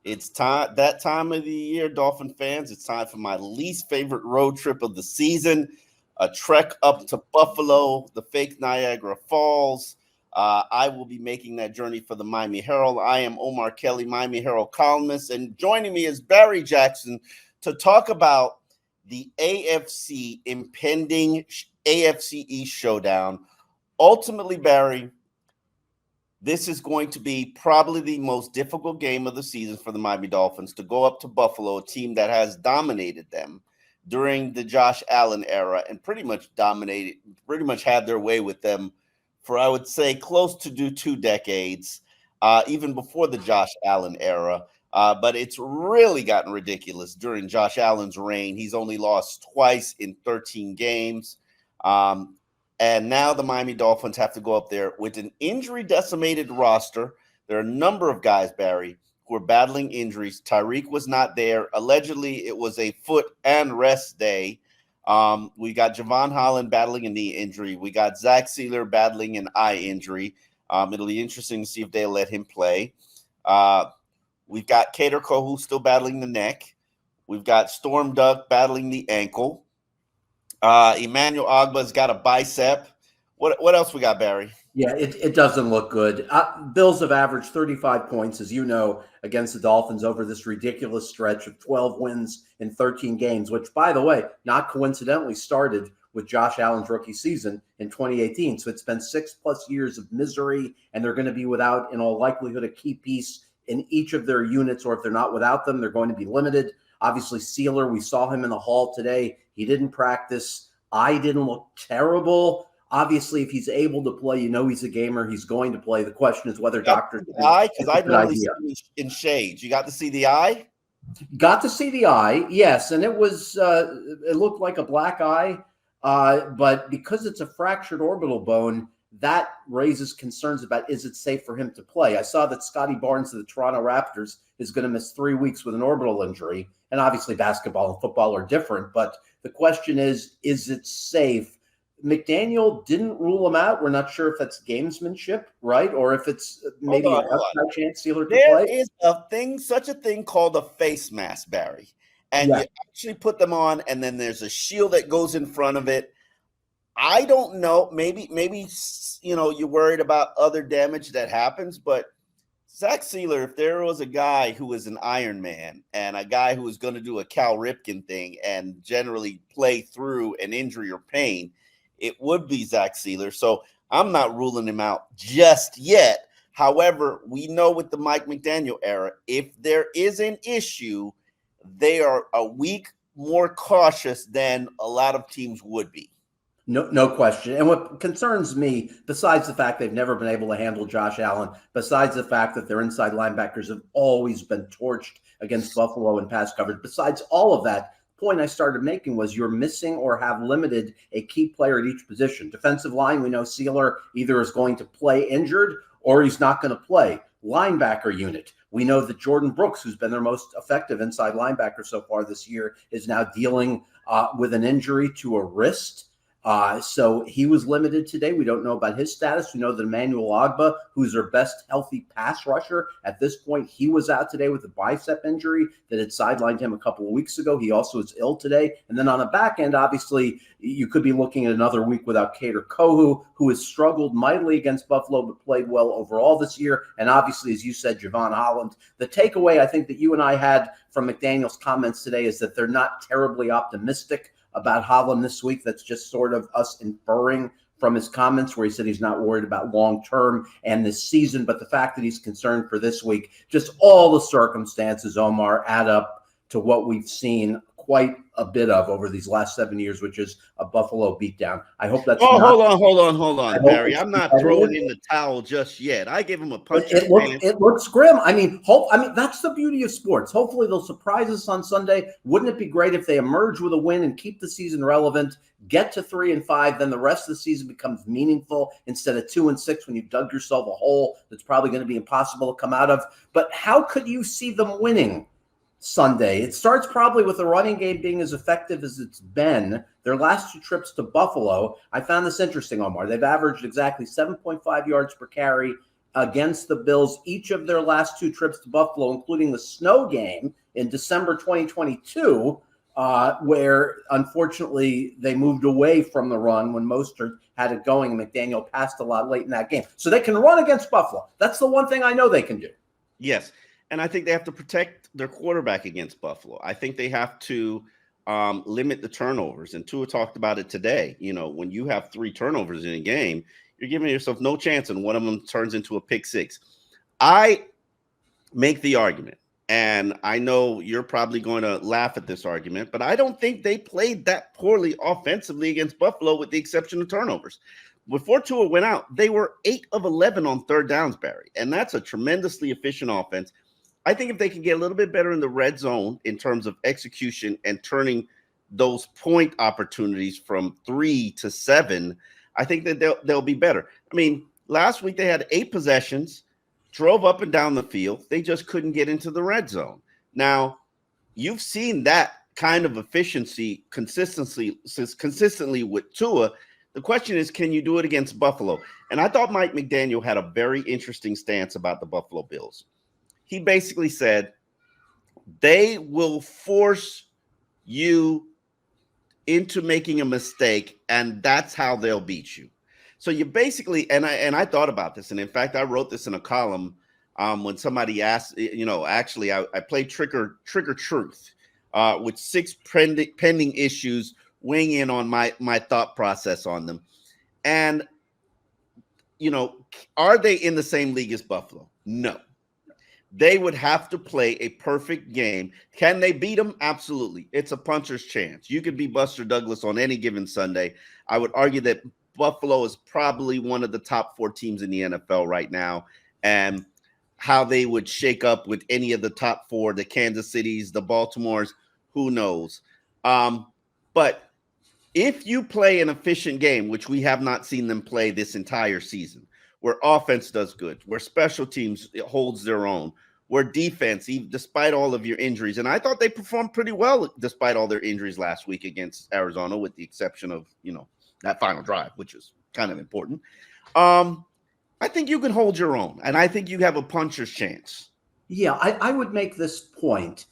It's time of the year, Dolphin fans. It's time for my least favorite road trip of the season, a trek up to Buffalo, the fake Niagara Falls. I will be making that journey for the Miami Herald. I am Omar Kelly, Miami Herald columnist, and joining me is Barry Jackson to talk about the AFC impending AFC East showdown. Ultimately, Barry, this is going to be probably the most difficult game of the season for the Miami Dolphins to go up to Buffalo, a team that has dominated them during the Josh Allen era and pretty much had their way with them for, I would say, close to 2 decades, even before the Josh Allen era. But it's really gotten ridiculous during Josh Allen's reign. He's only lost twice in 13 games. And now the Miami Dolphins have to go up there with an injury-decimated roster. There are a number of guys, Barry, who are battling injuries. Tyreek was not there. Allegedly, it was a foot and rest day. We got Jevon Holland battling a knee injury. We got Zach Sieler battling an eye injury. It'll be interesting to see if they'll let him play. We've got Kader Kohou still battling the neck. We've got Storm Duck battling the ankle. Emmanuel Ogba's got a bicep. What else we got, Barry? Yeah, it doesn't look good. Bills have averaged 35 points, as you know, against the Dolphins over this ridiculous stretch of 12 wins in 13 games, which, by the way, not coincidentally started with Josh Allen's rookie season in 2018. So it's been 6+ years of misery, and they're going to be without, in all likelihood, a key piece in each of their units, or if they're not without them, they're going to be limited. Obviously, Sieler, we saw him in the hall today. He didn't practice. I didn't look terrible. Obviously, if he's able to play, you know he's a gamer. He's going to play. The question is whether doctors – because I normally see him in shades. You got to see the eye? Got to see the eye, yes. And it was it looked like a black eye. But because it's a fractured orbital bone, that raises concerns about, is it safe for him to play? I saw that Scotty Barnes of the Toronto Raptors is going to miss 3 weeks with an orbital injury. And obviously basketball and football are different. But the question is it safe? McDaniel didn't rule him out. We're not sure if that's gamesmanship, right? Or if it's maybe an outside chance Sieler to play. There is such a thing called a face mask, Barry. And you actually put them on, and then there's a shield that goes in front of it. I don't know. Maybe you're worried about other damage that happens, but Zach Sieler, if there was a guy who was an Iron Man and a guy who was going to do a Cal Ripken thing and generally play through an injury or pain, it would be Zach Sieler. So I'm not ruling him out just yet. However, we know with the Mike McDaniel era, if there is an issue, they are a week more cautious than a lot of teams would be. No question. And what concerns me, besides the fact they've never been able to handle Josh Allen, besides the fact that their inside linebackers have always been torched against Buffalo in pass coverage, besides all of that, the point I started making was you're missing or have limited a key player at each position. Defensive line, we know Sieler either is going to play injured or he's not going to play. Linebacker unit, we know that Jordan Brooks, who's been their most effective inside linebacker so far this year, is now dealing with an injury to a wrist. So he was limited today. We don't know about his status. We know that Emmanuel Ogba, who's their best healthy pass rusher at this point, he was out today with a bicep injury that had sidelined him a couple of weeks ago. He also is ill today. And then on the back end, obviously, you could be looking at another week without Kader Kohou, who has struggled mightily against Buffalo but played well overall this year. And obviously, as you said, Jevon Holland. The takeaway I think that you and I had from McDaniel's comments today is that they're not terribly optimistic about Holland this week. That's just sort of us inferring from his comments where he said he's not worried about long-term and this season, but the fact that he's concerned for this week, just all the circumstances, Omar, add up to what we've seen quite a bit of over these last 7 years, which is a Buffalo beatdown. I hope that's hold on, Barry. I'm not throwing in the towel just yet. I give him a punch. It looks grim. I mean, that's the beauty of sports. Hopefully they'll surprise us on Sunday. Wouldn't it be great if they emerge with a win and keep the season relevant, get to 3-5, then the rest of the season becomes meaningful instead of 2-6 when you dug yourself a hole that's probably going to be impossible to come out of. But how could you see them winning Sunday? It starts probably with the running game being as effective as it's been. Their last 2 trips to Buffalo, I found this interesting, Omar. They've averaged exactly 7.5 yards per carry against the Bills each of their last 2 trips to Buffalo, including the snow game in December 2022, where unfortunately they moved away from the run when Mostert had it going and McDaniel passed a lot late in that game. So they can run against Buffalo. That's the one thing I know they can do. Yes, and I think they have to protect their quarterback against Buffalo. I think they have to limit the turnovers. And Tua talked about it today. You know, when you have 3 turnovers in a game, you're giving yourself no chance, and one of them turns into a pick 6. I make the argument, and I know you're probably going to laugh at this argument, but I don't think they played that poorly offensively against Buffalo with the exception of turnovers. Before Tua went out, they were 8 of 11 on third downs, Barry, and that's a tremendously efficient offense. I think if they can get a little bit better in the red zone in terms of execution and turning those point opportunities from 3 to 7, I think that they'll be better. I mean, last week they had 8 possessions, drove up and down the field. They just couldn't get into the red zone. Now, you've seen that kind of efficiency consistently with Tua. The question is, can you do it against Buffalo? And I thought Mike McDaniel had a very interesting stance about the Buffalo Bills. He basically said, they will force you into making a mistake, and that's how they'll beat you. So you basically, and I thought about this, and in fact, I wrote this in a column when somebody asked, you know, actually I played Trigger Truth with 6 pending issues, weighing in on my thought process on them. And, you know, are they in the same league as Buffalo? No. They would have to play a perfect game. Can they beat them? Absolutely. It's a puncher's chance. You could be Buster Douglas on any given Sunday. I would argue that Buffalo is probably one of the top 4 teams in the NFL right now. And how they would shake up with any of the top 4, the Kansas Cities, the Baltimores, who knows? But if you play an efficient game, which we have not seen them play this entire season, where offense does good, where special teams holds their own, where defense, even despite all of your injuries, and I thought they performed pretty well despite all their injuries last week against Arizona, with the exception of, you know, that final drive, which is kind of important. I think you can hold your own, and I think you have a puncher's chance. Yeah, I would make this point.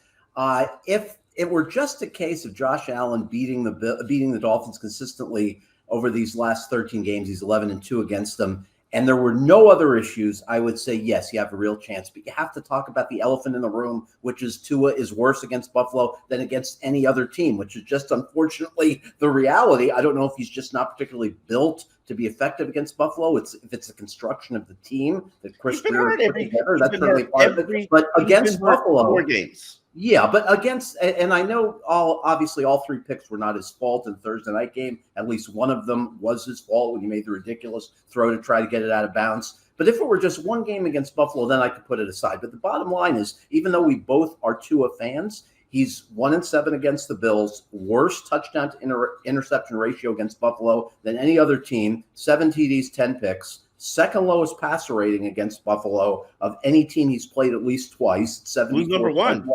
If it were just a case of Josh Allen beating the Dolphins consistently over these last 13 games, he's 11-2 against them, and there were no other issues, I would say, yes, you have a real chance. But you have to talk about the elephant in the room, which is Tua is worse against Buffalo than against any other team, which is just unfortunately the reality. I don't know if he's just not particularly built to be effective against Buffalo. If it's a construction of the team that Chris Greer put together, that's certainly part of it. But against Buffalo, 4 games. Yeah, but against, and I know obviously all 3 picks were not his fault in the Thursday night game. At least one of them was his fault when he made the ridiculous throw to try to get it out of bounds. But if it were just one game against Buffalo, then I could put it aside. But the bottom line is, even though we both are Tua fans, he's 1-7 against the Bills, worst touchdown to interception ratio against Buffalo than any other team, 7 TDs, 10 picks. Second lowest passer rating against Buffalo of any team he's played at least twice. Who's number 1?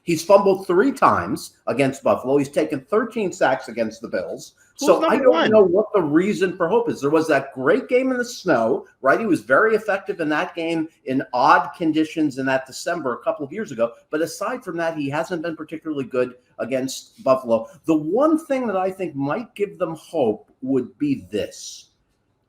He's fumbled 3 times against Buffalo. He's taken 13 sacks against the Bills. So I don't know what the reason for hope is. There was that great game in the snow, right? He was very effective in that game in odd conditions in that December a couple of years ago. But aside from that, he hasn't been particularly good against Buffalo. The one thing that I think might give them hope would be this.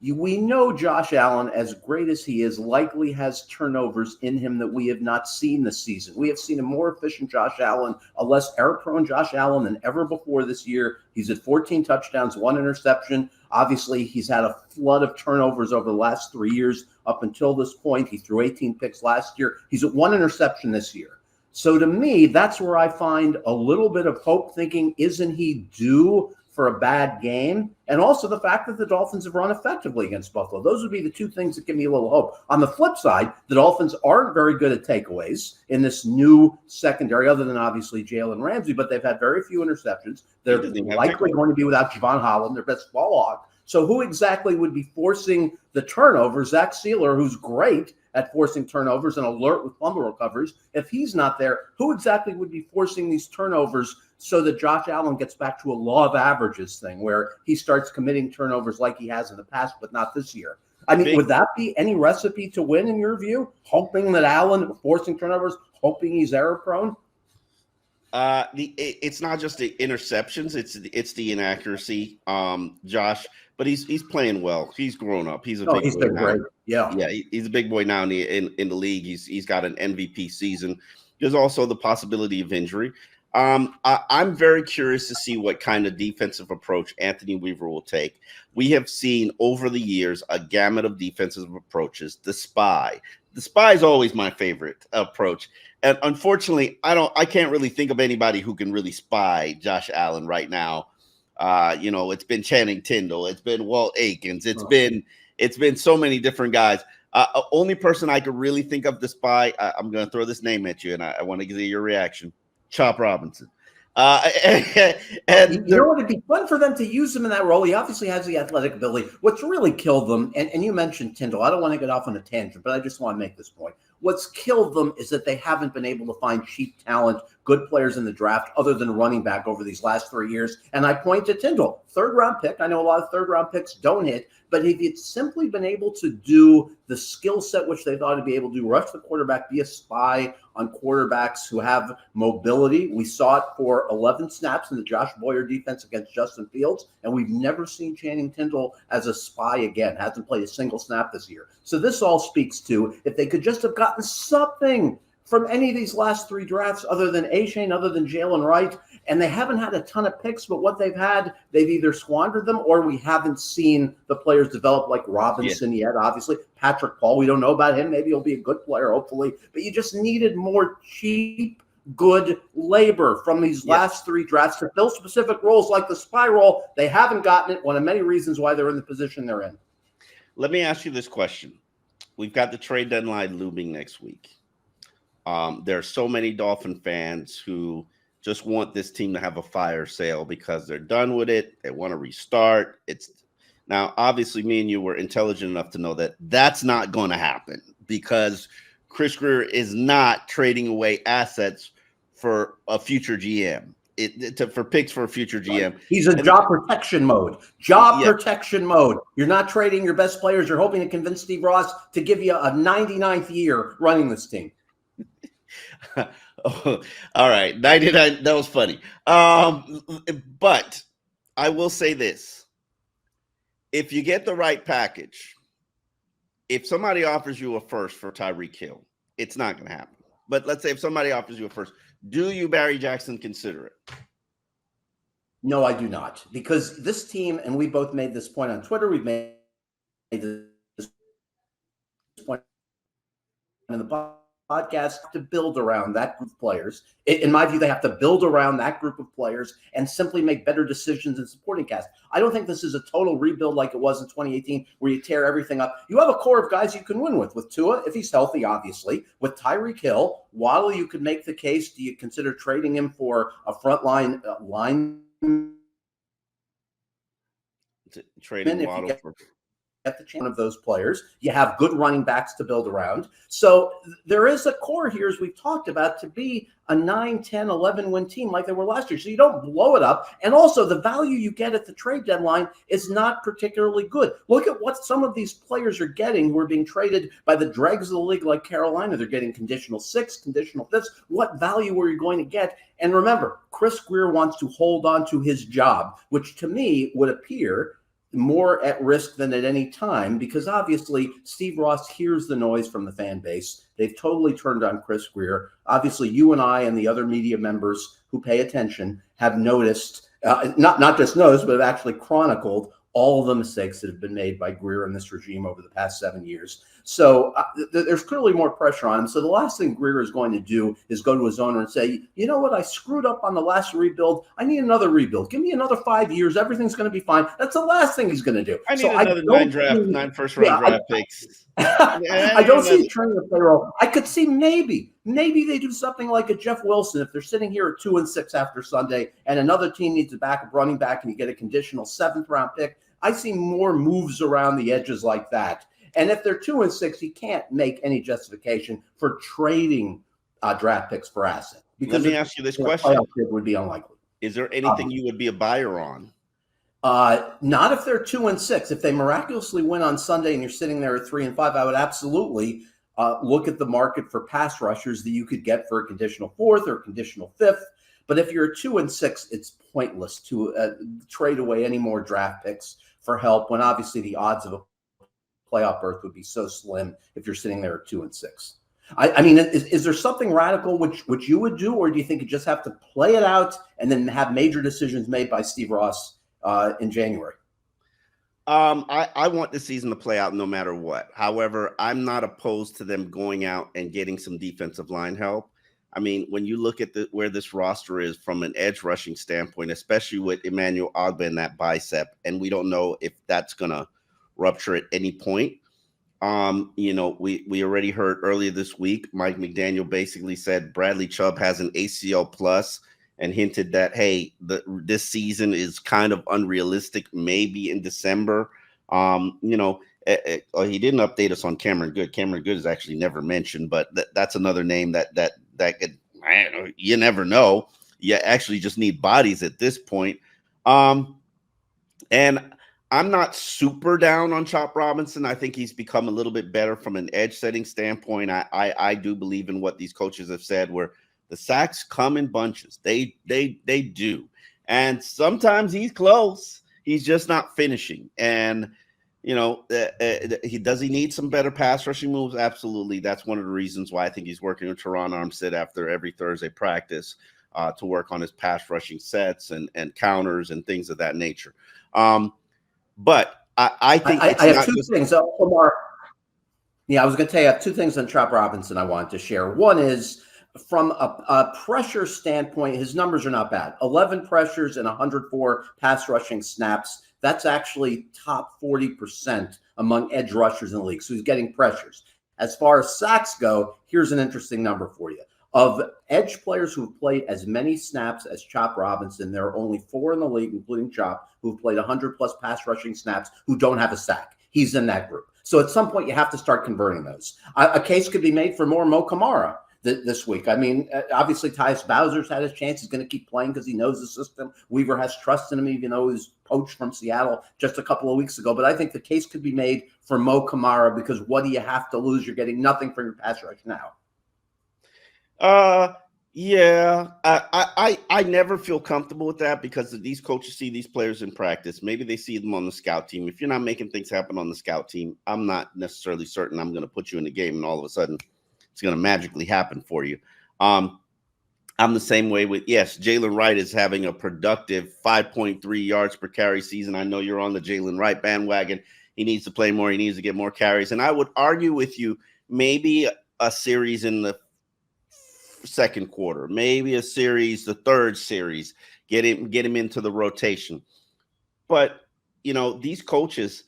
We know Josh Allen, as great as he is, likely has turnovers in him that we have not seen this season. We have seen a more efficient Josh Allen, a less error-prone Josh Allen than ever before this year. He's at 14 touchdowns, 1 interception. Obviously, he's had a flood of turnovers over the last 3 years up until this point. He threw 18 picks last year. He's at 1 interception this year. So to me, that's where I find a little bit of hope, thinking, isn't he due for a bad game? And also the fact that the Dolphins have run effectively against Buffalo. Those would be the 2 things that give me a little hope. On the flip side, the Dolphins aren't very good at takeaways in this new secondary, other than obviously Jalen Ramsey, but they've had very few interceptions. They're likely going to be without Jevon Holland, their best ball hawk. So who exactly would be forcing the turnovers? Zach Sieler, who's great at forcing turnovers and alert with fumble recoveries. If he's not there, who exactly would be forcing these turnovers so that Josh Allen gets back to a law of averages thing where he starts committing turnovers like he has in the past, but not this year? I mean, would that be any recipe to win in your view? Hoping that Allen, forcing turnovers, hoping he's error prone? It's not just the interceptions; it's the inaccuracy, Josh. But he's playing well. He's grown up. He's a big He's boy been now. great. Yeah, He's a big boy now in the league. He's got an MVP season. There's also the possibility of injury. I'm very curious to see what kind of defensive approach Anthony Weaver will take. We have seen over the years a gamut of defensive approaches. The spy is always my favorite approach. And unfortunately, I can't really think of anybody who can really spy Josh Allen right now. It's been Channing Tindall, it's been Walt Aikens, it's been so many different guys. Only person I could really think of to spy, I'm going to throw this name at you, and I want to get your reaction. Chop Robinson. And you know what? It'd be fun for them to use him in that role. He obviously has the athletic ability. What's really killed them, and you mentioned Tindall. I don't want to get off on a tangent, but I just want to make this point. What's killed them is that they haven't been able to find cheap talent, good players in the draft, other than running back over these last 3 years. And I point to Tindall, third-round pick. I know a lot of third-round picks don't hit, but if you'd simply been able to do the skill set which they thought to be able to do, rush the quarterback, be a spy on quarterbacks who have mobility. We saw it for 11 snaps in the Josh Boyer defense against Justin Fields, and we've never seen Channing Tindall as a spy again. Hasn't played a single snap this year. So this all speaks to if they could just have gotten something from any of these last 3 drafts other than A-Shane, other than Jalen Wright, and they haven't had a ton of picks, but what they've had, they've either squandered them or we haven't seen the players develop like Robinson yet, obviously. Patrick Paul, we don't know about him. Maybe he'll be a good player, hopefully. But you just needed more cheap, good labor from these last 3 drafts to fill specific roles like the spy role. They haven't gotten it, one of many reasons why they're in the position they're in. Let me ask you this question. We've got the trade deadline looming next week. There are so many Dolphin fans who just want this team to have a fire sale because they're done with it. They want to restart. Now, obviously, me and you were intelligent enough to know that that's not going to happen because Chris Grier is not trading away assets for a future GM. For picks for a future GM. He's in job protection mode. Protection mode. You're not trading your best players. You're hoping to convince Steve Ross to give you a 99th year running this team. All right, 99. That was funny. But I will say this: if you get the right package, if somebody offers you a first for Tyreek Hill, it's not going to happen. But let's say if somebody offers you a first, do you, Barry Jackson, consider it? No, I do not, because this team, and we both made this point on Twitter. We've made this point in the podcast to build around that group of players. In my view, they have to build around that group of players and simply make better decisions in supporting cast. I don't think this is a total rebuild like it was in 2018 where you tear everything up. You have a core of guys you can win with Tua, if he's healthy, obviously. With Tyreek Hill, Waddle, you could make the case. Do you consider trading him for a frontline line? Trading Waddle for at the chance of those players. You have good running backs to build around. So there is a core here, as we've talked about, to be a 9, 10, 11 win team like they were last year. So you don't blow it up. And also the value you get at the trade deadline is not particularly good. Look at what some of these players are getting who are being traded by the dregs of the league like Carolina. They're getting conditional 6, conditional 5. What value are you going to get? And remember, Chris Grier wants to hold on to his job, which to me would appear more at risk than at any time, because obviously Steve Ross hears the noise from the fan base. They've totally turned on Chris Grier. Obviously, you and I and the other media members who pay attention have noticed, not just noticed, but have actually chronicled all of the mistakes that have been made by Grier and this regime over the past 7 years. So there's clearly more pressure on him. So the last thing Grier is going to do is go to his owner and say, you know what, I screwed up on the last rebuild. I need another rebuild. Give me another 5 years. Everything's going to be fine. That's the last thing he's going to do. I need another 9 first-round draft picks. I don't see turning the payroll. I could see maybe they do something like a Jeff Wilson if they're sitting here at 2-6 after Sunday and another team needs a backup running back and you get a conditional 7th-round pick. I see more moves around the edges like that. And if they're 2-6, you can't make any justification for trading draft picks for assets. Let me ask you this question: it would be unlikely. Is there anything you would be a buyer on? Not if they're 2-6. If they miraculously win on Sunday and you're sitting there at 3-5, I would absolutely look at the market for pass rushers that you could get for a conditional 4th or a conditional 5th. But if you're 2-6, it's pointless to trade away any more draft picks for help when obviously the odds of a playoff berth would be so slim if you're sitting there at 2-6. I mean, is there something radical which you would do, or do you think you just have to play it out and then have major decisions made by Steve Ross in January? I want the season to play out no matter what. However, I'm not opposed to them going out and getting some defensive line help. I mean, when you look at where this roster is from an edge rushing standpoint, especially with Emmanuel Ogbah in that bicep, and we don't know if that's going to rupture at any point. We already heard earlier this week, Mike McDaniel basically said Bradley Chubb has an ACL plus and hinted that, hey, this season is kind of unrealistic, maybe in December. He didn't update us on Cameron Good. Cameron Good is actually never mentioned, but that's another name that could, you never know. You actually just need bodies at this point. And I'm not super down on Chop Robinson. I think he's become a little bit better from an edge setting standpoint. I do believe in what these coaches have said, where the sacks come in bunches. They do. And sometimes he's close. He's just not finishing. And, does he need some better pass rushing moves? Absolutely. That's one of the reasons why I think he's working with Teron Armstead after every Thursday practice to work on his pass rushing sets and counters and things of that nature. But I think I have two things. Omar, I was going to tell you, I have two things on Chop Robinson I wanted to share. One is from a pressure standpoint, his numbers are not bad. 11 pressures and 104 pass rushing snaps. That's actually top 40% among edge rushers in the league. So he's getting pressures. As far as sacks go, here's an interesting number for you. Of edge players who have played as many snaps as Chop Robinson, there are only 4 in the league, including Chop, who've played 100-plus pass rushing snaps who don't have a sack. He's in that group. So at some point, you have to start converting those. A case could be made for more Mo Kamara this week. I mean, obviously, Tyus Bowser's had his chance. He's going to keep playing because he knows the system. Weaver has trust in him, even though he was poached from Seattle just a couple of weeks ago. But I think the case could be made for Mo Kamara because what do you have to lose? You're getting nothing for your pass rush now. Yeah, I never feel comfortable with that because these coaches see these players in practice. Maybe they see them on the scout team. If you're not making things happen on the scout team, I'm not necessarily certain I'm going to put you in the game and all of a sudden it's going to magically happen for you. I'm the same way with, yes, Jalen Wright is having a productive 5.3 yards per carry season. I know you're on the Jalen Wright bandwagon. He needs to play more. He needs to get more carries. And I would argue with you, maybe a series in the second quarter, maybe a series, the third series, get him into the rotation. But, these coaches,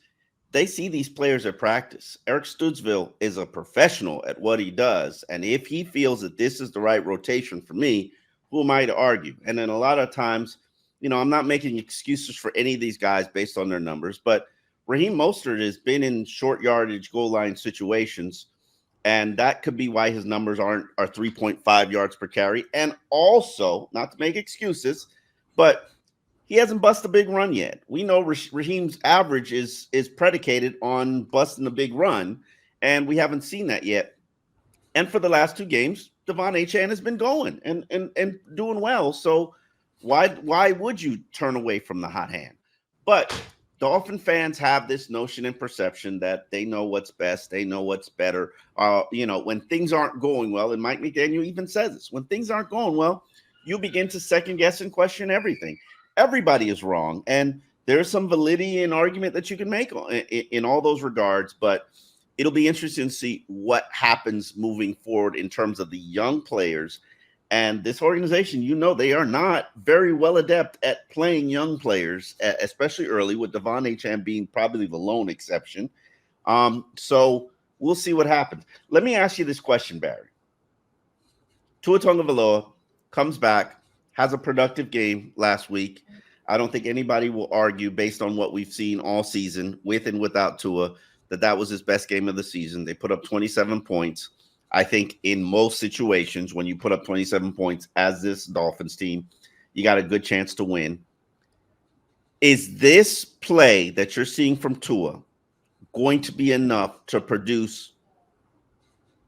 they see these players at practice. Eric Studzville is a professional at what he does. And if he feels that this is the right rotation for me, who am I to argue? And then a lot of times, I'm not making excuses for any of these guys based on their numbers, but Raheem Mostert has been in short yardage goal line situations. And that could be why his numbers are 3.5 yards per carry. And also, not to make excuses, but he hasn't busted a big run yet. We know Raheem's average is predicated on busting a big run, and we haven't seen that yet. And for the last 2 games, Devon Achane has been going and doing well. So why would you turn away from the hot hand? But Dolphin fans have this notion and perception that they know what's best. They know what's better. When things aren't going well, and Mike McDaniel even says this, when things aren't going well, you begin to second guess and question everything. Everybody is wrong. And there's some validity and argument that you can make in all those regards, but it'll be interesting to see what happens moving forward in terms of the young players. And this organization, they are not very well adept at playing young players, especially early, with Devon Achane being probably the lone exception. So we'll see what happens. Let me ask you this question, Barry. Tua Tagovailoa comes back, has a productive game last week. I don't think anybody will argue, based on what we've seen all season, with and without Tua, that was his best game of the season. They put up 27 points. I think in most situations, when you put up 27 points as this Dolphins team, you got a good chance to win. Is this play that you're seeing from Tua going to be enough to produce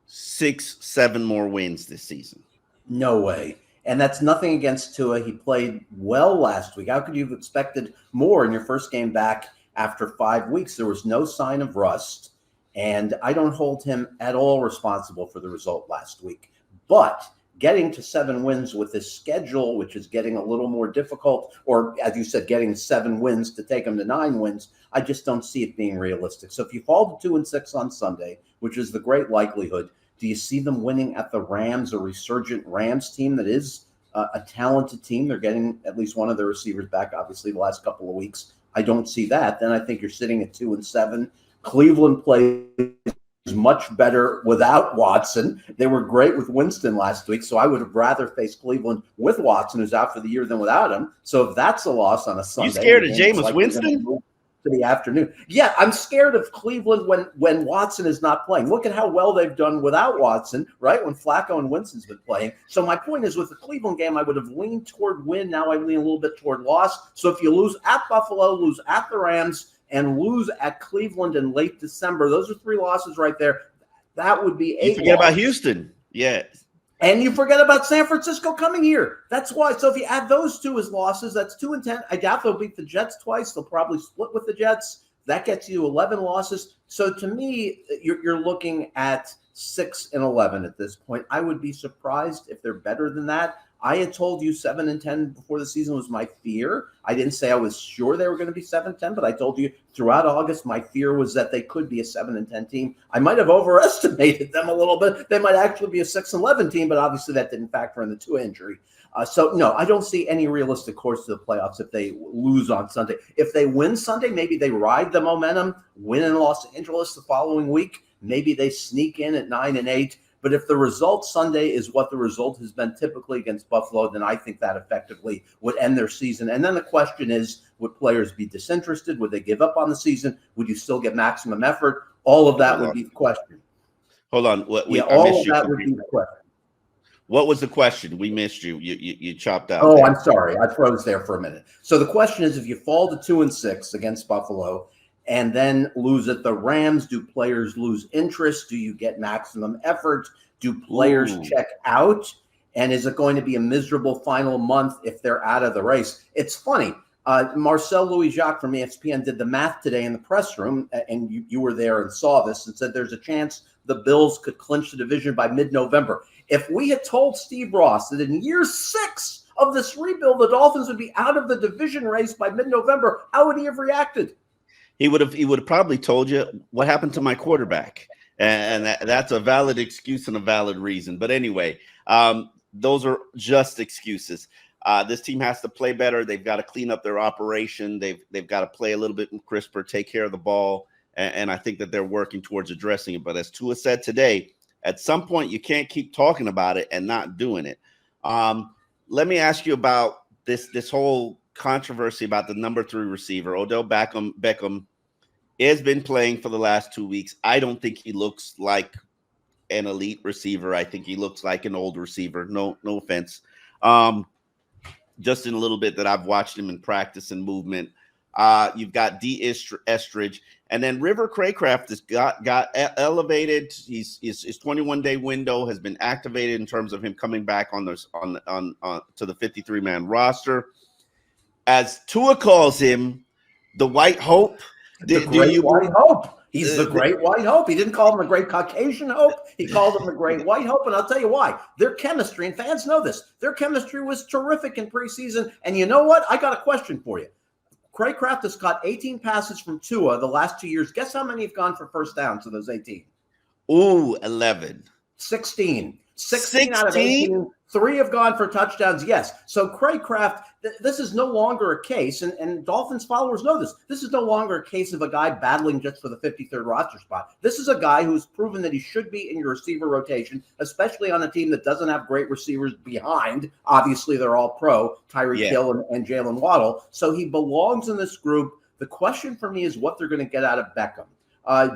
6, 7 more wins this season? No way. And that's nothing against Tua. He played well last week. How could you have expected more in your first game back after 5 weeks? There was no sign of rust. And I don't hold him at all responsible for the result last week. But getting to 7 wins with his schedule, which is getting a little more difficult, or as you said, getting 7 wins to take him to 9 wins, I just don't see it being realistic. So if you fall to 2-6 on Sunday, which is the great likelihood, do you see them winning at the Rams, a resurgent Rams team that is a talented team? They're getting at least one of their receivers back, obviously, the last couple of weeks. I don't see that. Then I think you're sitting at 2-7. Cleveland plays much better without Watson. They were great with Winston last week, so I would have rather faced Cleveland with Watson, who's out for the year, than without him. So if that's a loss on a Sunday, you scared of Jameis Winston? To the afternoon. Yeah, I'm scared of Cleveland when Watson is not playing. Look at how well they've done without Watson, right? When Flacco and Winston's been playing. So my point is, with the Cleveland game, I would have leaned toward win. Now I lean a little bit toward loss. So if you lose at Buffalo, lose at the Rams, and lose at Cleveland in late December, those are 3 losses right there. That would be 8. You forget about Houston. Yeah. And you forget about San Francisco coming here. That's why. So if you add those 2 as losses, that's 2-10. I doubt they'll beat the Jets twice. They'll probably split with the Jets. That gets you 11 losses. So to me, you're looking at 6-11 at this point. I would be surprised if they're better than that. I had told you 7-10 before the season was my fear. I didn't say I was sure they were going to be 7-10, but I told you throughout August, my fear was that they could be a 7-10 team. I might have overestimated them a little bit. They might actually be a 6-11 team, but obviously that didn't factor in the Tua injury. So no, I don't see any realistic course to the playoffs if they lose on Sunday. If they win Sunday, maybe they ride the momentum, win in Los Angeles the following week. Maybe they sneak in at 9-8. But if the result Sunday is what the result has been typically against Buffalo, then I think that effectively would end their season. And then the question is, would players be disinterested? Would they give up on the season? Would you still get maximum effort? All of that would be the question. Hold on. All of that would be the question. What was the question? We missed you. You chopped out. Oh, there. I'm sorry. I froze there for a minute. So the question is, if you fall to 2-6 against Buffalo and then lose at the Rams, do players lose interest? Do you get maximum effort? Do players check out? And is it going to be a miserable final month if they're out of the race? It's funny. Marcel Louis-Jacques from ESPN did the math today in the press room, and you were there and saw this, and said there's a chance the Bills could clinch the division by mid-November. If we had told Steve Ross that in year 6 of this rebuild, the Dolphins would be out of the division race by mid-November, how would he have reacted? He would have probably told you what happened to my quarterback, and that's a valid excuse and a valid reason. But anyway, those are just excuses. This team has to play better. They've got to clean up their operation. They've got to play a little bit crisper, take care of the ball, and I think that they're working towards addressing it. But as Tua said today, at some point you can't keep talking about it and not doing it. Let me ask you about this whole controversy about the number 3 receiver. Odell Beckham has been playing for the last 2 weeks. I don't think he looks like an elite receiver. I think he looks like an old receiver. No offense. Just in a little bit that I've watched him in practice and movement. You've got D. Estridge, and then River Craycraft has got elevated. His 21-day window has been activated in terms of him coming back on to the 53-man roster. As Tua calls him, the White Hope. White Hope. He's the great White Hope. He didn't call him the great Caucasian Hope. He called him the great White Hope. And I'll tell you why. Their chemistry, and fans know this, their chemistry was terrific in preseason. And you know what? I got a question for you. Craycraft has caught 18 passes from Tua the last 2 years. Guess how many have gone for first downs of those 18? 11. 16. 16 out of 18. 3 have gone for touchdowns, yes. So Craycraft, this is no longer a case, and Dolphins followers know this. This is no longer a case of a guy battling just for the 53rd roster spot. This is a guy who's proven that he should be in your receiver rotation, especially on a team that doesn't have great receivers behind. Obviously, they're all pro, Tyreek Hill and Jalen Waddle. So he belongs in this group. The question for me is what they're going to get out of Beckham.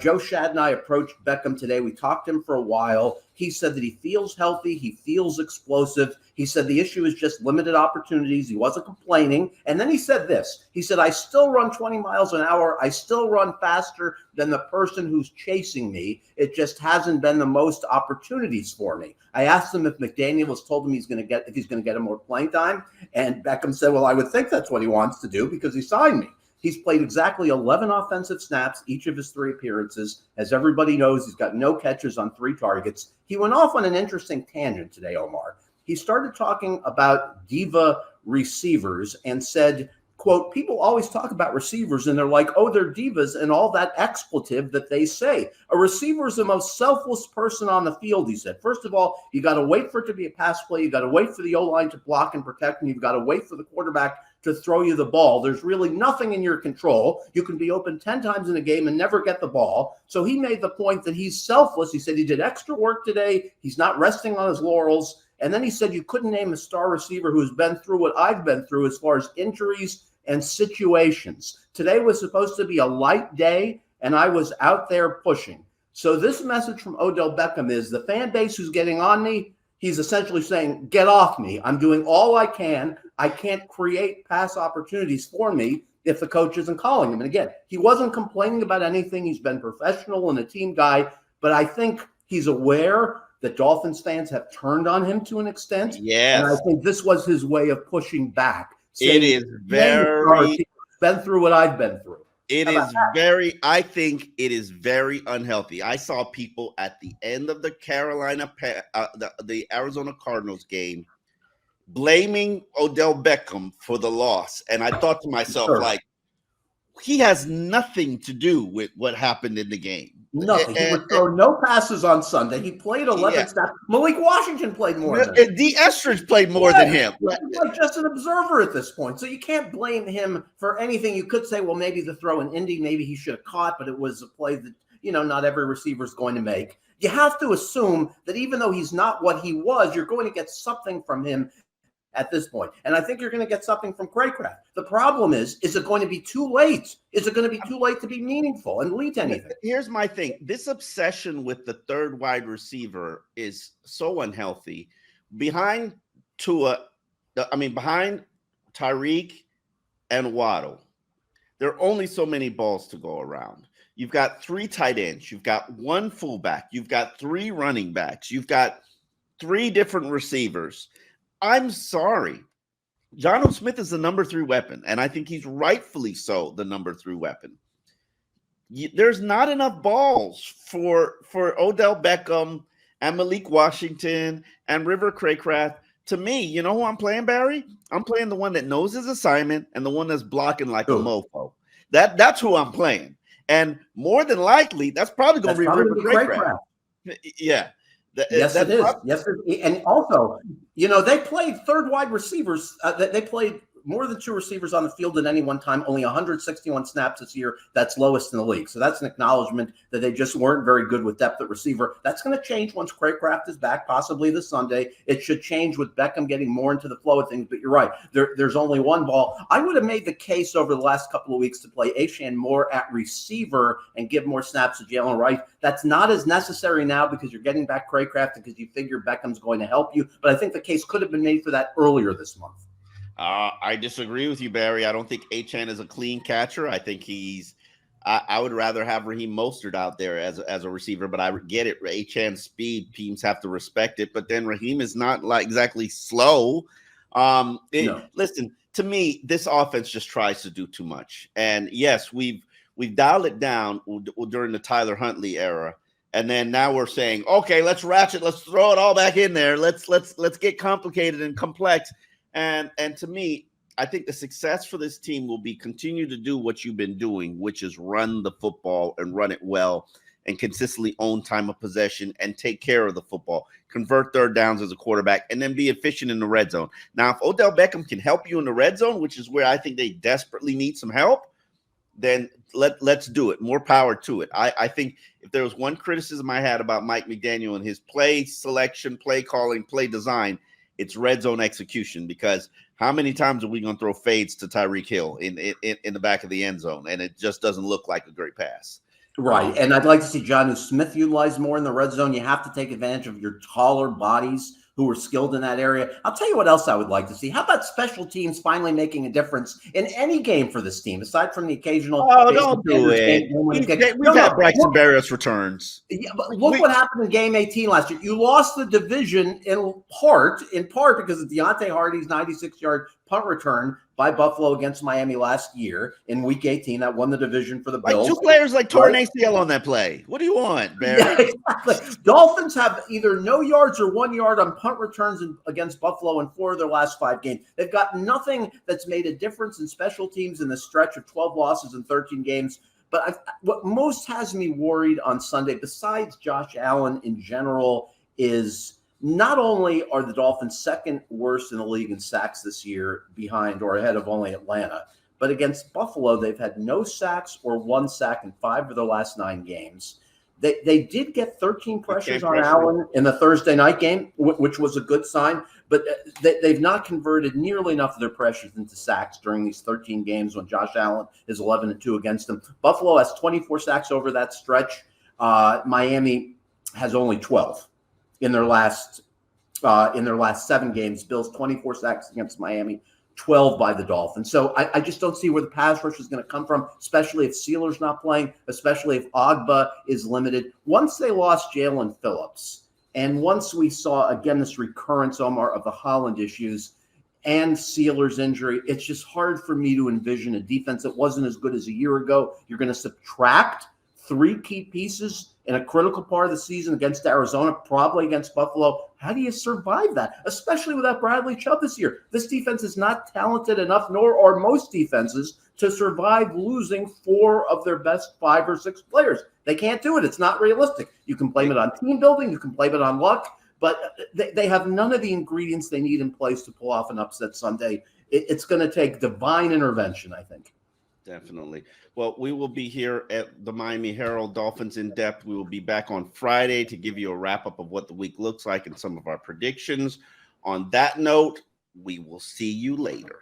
Joe Shad and I approached Beckham today. We talked to him for a while. He said that he feels healthy. He feels explosive. He said the issue is just limited opportunities. He wasn't complaining. And then he said this. He said, I still run 20 miles an hour. I still run faster than the person who's chasing me. It just hasn't been the most opportunities for me. I asked him if McDaniel has told him if he's going to get him more playing time. And Beckham said, well, I would think that's what he wants to do because he signed me. He's played exactly 11 offensive snaps each of his 3 appearances. As everybody knows, he's got no catches on 3 targets. He went off on an interesting tangent today, Omar. He started talking about diva receivers and said, quote, people always talk about receivers and they're like, oh, they're divas and all that expletive that they say. A receiver is the most selfless person on the field, he said. First of all, you got to wait for it to be a pass play. You got to wait for the O-line to block and protect, and you've got to wait for the quarterback to throw you the ball. There's really nothing in your control. You can be open 10 times in a game and never get the ball. So he made the point that he's selfless. He said he did extra work today. He's not resting on his laurels. And then he said you couldn't name a star receiver who's been through what I've been through as far as injuries and situations. Today was supposed to be a light day, and I was out there pushing. So this message from Odell Beckham is the fan base who's getting on me, he's essentially saying, get off me. I'm doing all I can. I can't create pass opportunities for me if the coach isn't calling him. And again, he wasn't complaining about anything. He's been professional and a team guy, but I think he's aware that Dolphins fans have turned on him to an extent. Yes. And I think this was his way of pushing back. It is very been through what I've been through. I think it is very unhealthy. I saw people at the end of the the Arizona Cardinals game blaming Odell Beckham for the loss. And I thought to myself, like, he has nothing to do with what happened in the game. Nothing. He would throw no passes on Sunday. He played 11 snaps. Malik Washington played more than him. D. Estridge played more than him. He's like just an observer at this point. So you can't blame him for anything. You could say, well, maybe the throw in Indy, maybe he should have caught, but it was a play that, not every receiver is going to make. You have to assume that even though he's not what he was, you're going to get something from him at this point. And I think you're going to get something from Craycraft. The problem is it going to be too late? Is it going to be too late to be meaningful and lead to anything? Here's my thing. This obsession with the third wide receiver is so unhealthy. Behind Tyreek and Waddle, there are only so many balls to go around. You've got 3 tight ends. You've got 1 fullback. You've got 3 running backs. You've got 3 different receivers. I'm sorry. Jonnu Smith is the number 3 weapon, and I think he's rightfully so the number 3 weapon. There's not enough balls for Odell Beckham and Malik Washington and River Craycraft. To me, you know who I'm playing, Barry? I'm playing the one that knows his assignment and the one that's blocking like a mofo. That's who I'm playing. And more than likely, that's probably going to be River Craycraft. Yeah. Yes, it is. Yes, and also, they played third wide receivers. They played more than 2 receivers on the field at any one time, only 161 snaps this year. That's lowest in the league. So that's an acknowledgement that they just weren't very good with depth at receiver. That's going to change once Craycraft is back, possibly this Sunday. It should change with Beckham getting more into the flow of things. But you're right. There's only 1 ball. I would have made the case over the last couple of weeks to play Achane more at receiver and give more snaps to Jalen Wright. That's not as necessary now because you're getting back Craycraft because you figure Beckham's going to help you. But I think the case could have been made for that earlier this month. I disagree with you, Barry. I don't think Achane is a clean catcher. I think I would rather have Raheem Mostert out there as a receiver, but I get it. Achane's speed, teams have to respect it, but then Raheem is not like exactly slow. Listen, to me, this offense just tries to do too much. And yes, we've dialed it down during the Tyler Huntley era. And then now we're saying, okay, let's ratchet, let's throw it all back in there. Let's get complicated and complex. And to me, I think the success for this team will be continue to do what you've been doing, which is run the football and run it well and consistently own time of possession and take care of the football, convert third downs as a quarterback, and then be efficient in the red zone. Now, if Odell Beckham can help you in the red zone, which is where I think they desperately need some help, then let's do it. More power to it. I think if there was one criticism I had about Mike McDaniel and his play selection, play calling, play design, it's red zone execution, because how many times are we going to throw fades to Tyreek Hill in the back of the end zone? And it just doesn't look like a great pass. Right. And I'd like to see Jonnu Smith utilized more in the red zone. You have to take advantage of your taller bodies who are skilled in that area. I'll tell you what else I would like to see. How about special teams finally making a difference in any game for this team, aside from the occasional Oh, Jason don't do Sanders it. game? We've had Braxton Berrios returns. Yeah, but look what happened in Game 18 last year. You lost the division in part because of Deontay Hardy's 96-yard punt return by Buffalo against Miami last year in Week 18 that won the division for the Bills. Two players tore an ACL on that play. What do you want, Barry? Yeah, exactly. Dolphins have either no yards or 1 yard on punt returns against Buffalo in 4 of their last 5 games. They've got nothing that's made a difference in special teams in the stretch of 12 losses in 13 games. But what most has me worried on Sunday, besides Josh Allen in general, is not only are the Dolphins second worst in the league in sacks this year, behind or ahead of only Atlanta, but against Buffalo, they've had no sacks or 1 sack in 5 of their last 9 games. They did get 13 pressures on Allen in the Thursday night game, which was a good sign, but they've not converted nearly enough of their pressures into sacks during these 13 games when Josh Allen is 11-2 against them. Buffalo has 24 sacks over that stretch. Miami has only 12 in their last 7 games. Bills 24 sacks against Miami, 12 by the Dolphins. So I just don't see where the pass rush is going to come from, especially if Sieler's not playing, especially if Ogba is limited. Once they lost Jalen Phillips, and once we saw, again, this recurrence, Omar, of the Holland issues and Sieler's injury, it's just hard for me to envision a defense that wasn't as good as a year ago. You're going to subtract 3 key pieces in a critical part of the season against Arizona, probably against Buffalo. How do you survive that, especially without Bradley Chubb this year? This defense is not talented enough, nor are most defenses, to survive losing 4 of their best 5 or 6 players. They can't do it. It's not realistic. You can blame it on team building. You can blame it on luck, but they have none of the ingredients they need in place to pull off an upset Sunday. It's going to take divine intervention, I think. Definitely. Well, we will be here at the Miami Herald, Dolphins in Depth. We will be back on Friday to give you a wrap-up of what the week looks like and some of our predictions. On that note, we will see you later.